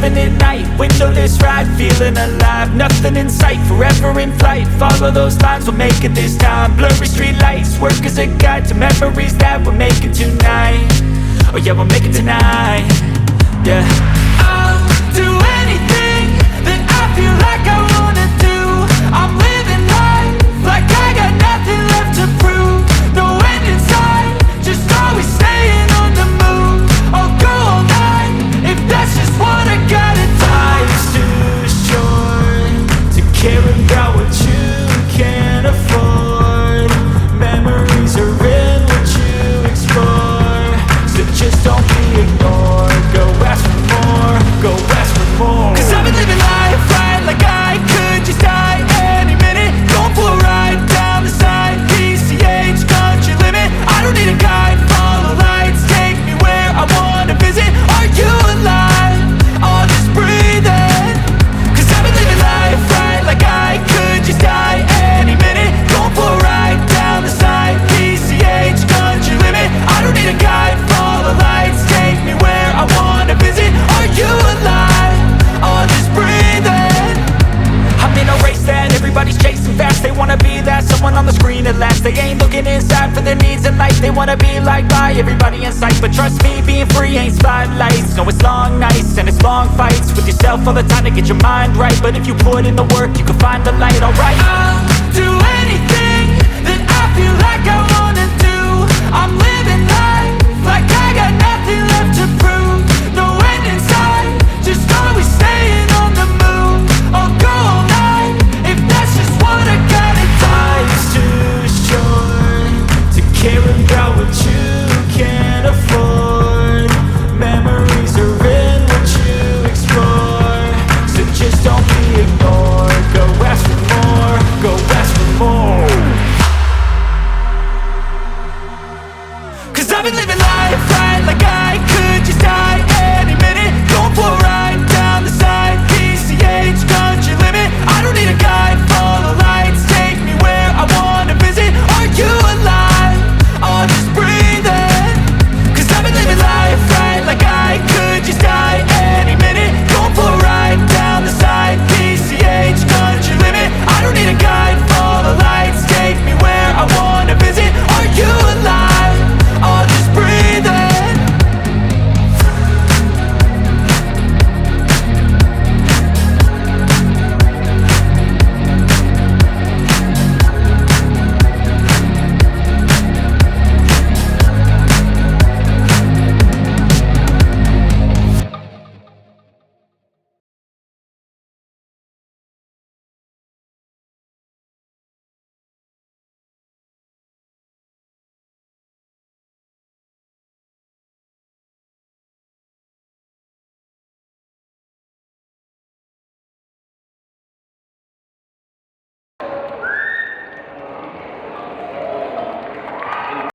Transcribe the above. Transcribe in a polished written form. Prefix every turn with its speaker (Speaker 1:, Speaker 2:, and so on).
Speaker 1: having it night, windowless ride, feeling alive. Nothing in sight, forever in flight. Follow those lines, we'll make it this time. Blurry street lights, work as a guide to memories that we're making tonight. Oh yeah, we'll make it tonight. Yeah, I'll do anything that I feel like I wanna do. I'm living life like I got nothing left to prove. No end in sight, just always staying on the move. I'll go all night if that's just what I gotta do. Life's too short to care about what you can't afford. Memories are in what you explore, so just don't be ignored. Go ask for more, go ask for more. Cause I've been living life right like I could just die any minute. Going for a ride down the side, PCH, country limit. I don't need a guide, follow lights, take me where I wanna visit. Are you alive? Or just breathing? Cause I've been living life right like I could just die any minute. Going for a ride down the side, PCH, country limit. I don't need a guide, follow lights, take me where I wanna visit. Are you alive? Or just breathing? I'm in a race that everybody's chasing fast. They wanna be that someone on the screen at last. They ain't looking inside for their needs in life. They wanna be liked by everybody in sight. But trust me, being free ain't spotlights. No, it's long nights and it's long fights with yourself all the time to get your mind right. But if you put in the work, you can find the light, alright. I'll do anything that I feel like I wanna do. I'm living life like I got nothing left to prove. No end in sight, just always staying on the move. I'll go all night if that's just what I gotta do. Life's too short to care about what you can't afford. Memories are in what you explore, so just don't be ignored. Go ask for more, go ask for more. Cause I've been living